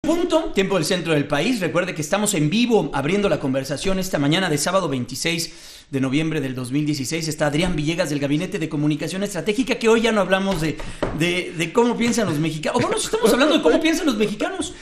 Punto, tiempo del centro del país. Recuerde que estamos en vivo abriendo la conversación esta mañana de sábado 26 de noviembre del 2016. Está Adrián Villegas del Gabinete de Comunicación Estratégica, que hoy ya no hablamos de cómo piensan los mexicanos. O bueno, estamos hablando de cómo piensan los mexicanos.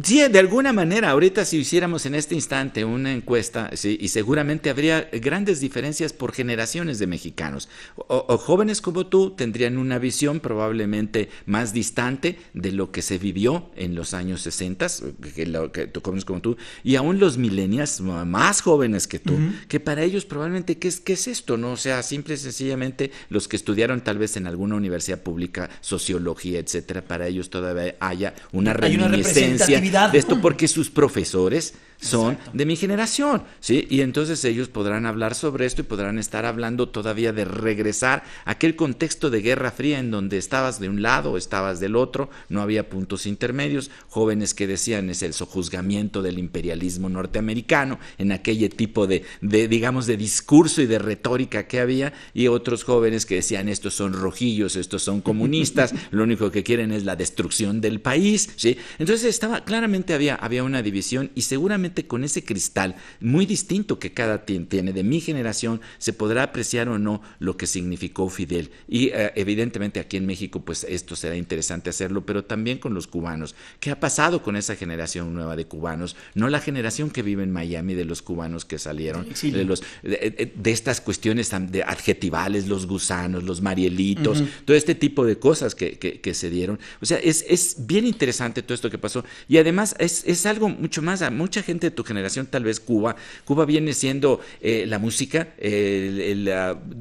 Sí, de alguna manera, ahorita si hiciéramos en este instante una encuesta, sí, y seguramente habría grandes diferencias por generaciones de mexicanos. O jóvenes como tú tendrían una visión probablemente más distante de lo que se vivió en los años 60, que jóvenes como tú, y aún los millennials más jóvenes que tú, que para ellos probablemente, ¿qué es esto? ¿No? O sea, simple y sencillamente los que estudiaron tal vez en alguna universidad pública, sociología, etcétera, para ellos todavía haya una reminiscencia de esto, porque sus profesores son de mi generación, ¿sí? Y entonces ellos podrán hablar sobre esto y podrán estar hablando todavía de regresar a aquel contexto de Guerra Fría en donde estabas de un lado o estabas del otro, no había puntos intermedios, jóvenes que decían es el sojuzgamiento del imperialismo norteamericano, en aquel tipo de digamos, de discurso y de retórica que había, y otros jóvenes que decían estos son rojillos, estos son comunistas, lo único que quieren es la destrucción del país, ¿sí? Entonces claramente había una división, y seguramente con ese cristal muy distinto que cada tiene de mi generación se podrá apreciar o no lo que significó Fidel, y evidentemente aquí en México pues esto será interesante hacerlo, pero también con los cubanos. ¿Qué ha pasado con esa generación nueva de cubanos? No la generación que vive en Miami, de los cubanos que salieron de estas cuestiones de adjetivales, los gusanos, los marielitos, todo este tipo de cosas que se dieron. O sea, es bien interesante todo esto que pasó, y además es algo mucho más. A mucha gente de tu generación, tal vez Cuba viene siendo la música, el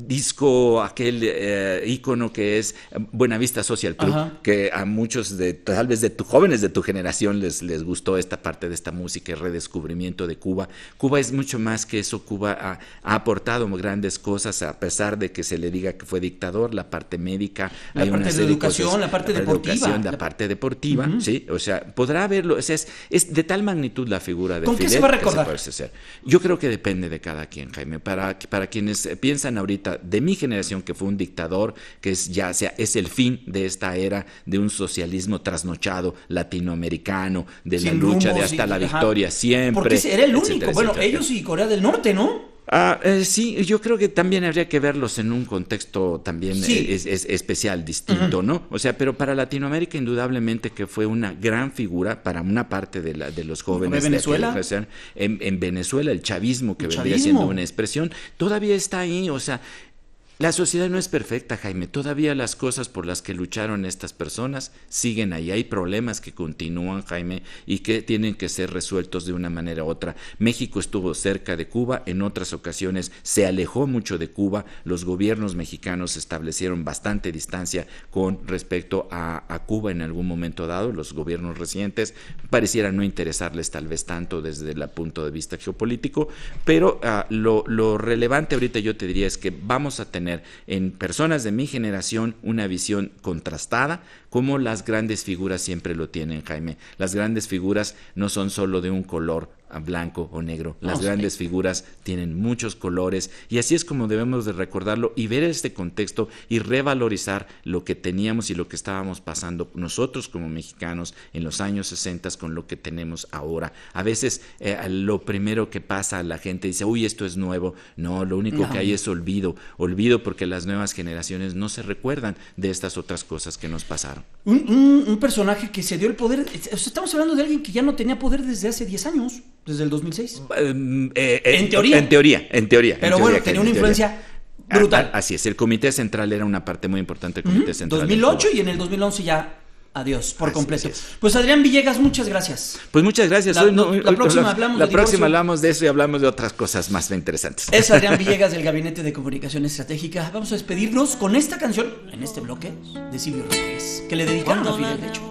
disco, aquel ícono que es Buenavista Social Club, que a muchos tal vez jóvenes de tu generación les gustó esta parte de esta música y redescubrimiento de Cuba. Cuba es mucho más que eso. Cuba ha aportado grandes cosas, a pesar de que se le diga que fue dictador, la parte médica, la parte de educación, la parte deportiva. La parte deportiva, sí, o sea, podrá verlo, o sea, es de tal magnitud la figura de ¿Con Fidel, qué se va a recordar? Yo creo que depende de cada quien, Jaime. Para quienes piensan ahorita de mi generación que fue un dictador, que es el fin de esta era de un socialismo trasnochado latinoamericano, de la lucha de hasta la victoria siempre. Porque era el único, etcétera, bueno, etcétera. Ellos y Corea del Norte, ¿no? Sí, yo creo que también habría que verlos en un contexto también es especial, distinto, ¿no? O sea, pero para Latinoamérica indudablemente que fue una gran figura para una parte de los jóvenes. ¿En Venezuela? En Venezuela, el chavismo, que vendría siendo una expresión, todavía está ahí, o sea. La sociedad no es perfecta, Jaime. Todavía las cosas por las que lucharon estas personas siguen ahí. Hay problemas que continúan, Jaime, y que tienen que ser resueltos de una manera u otra. México estuvo cerca de Cuba, en otras ocasiones se alejó mucho de Cuba. Los gobiernos mexicanos establecieron bastante distancia con respecto a Cuba en algún momento dado. Los gobiernos recientes parecieran no interesarles tal vez tanto desde el punto de vista geopolítico, pero lo relevante ahorita yo te diría es que vamos a tener en personas de mi generación una visión contrastada, como las grandes figuras siempre lo tienen, Jaime. Las grandes figuras no son solo de un color blanco o negro. Las grandes figuras tienen muchos colores, y así es como debemos de recordarlo y ver este contexto y revalorizar lo que teníamos y lo que estábamos pasando nosotros como mexicanos en los años 60 con lo que tenemos ahora. A veces lo primero que pasa, la gente dice, uy, esto es nuevo. No, lo único que hay es olvido porque las nuevas generaciones no se recuerdan de estas otras cosas que nos pasaron. Un personaje que se dio el poder, estamos hablando de alguien que ya no tenía poder desde hace 10 años. Desde el 2006. En teoría. Pero bueno, tenía una influencia brutal. Así es, el Comité Central era una parte muy importante del Comité Central. 2008 y en el 2011 ya adiós por completo. Pues Adrián Villegas, muchas gracias. Pues muchas gracias. La próxima hablamos de eso y hablamos de otras cosas más interesantes. Es Adrián Villegas del Gabinete de Comunicación Estratégica. Vamos a despedirnos con esta canción, en este bloque, de Silvio Rodríguez, que le dedicaron a Fidel, de hecho.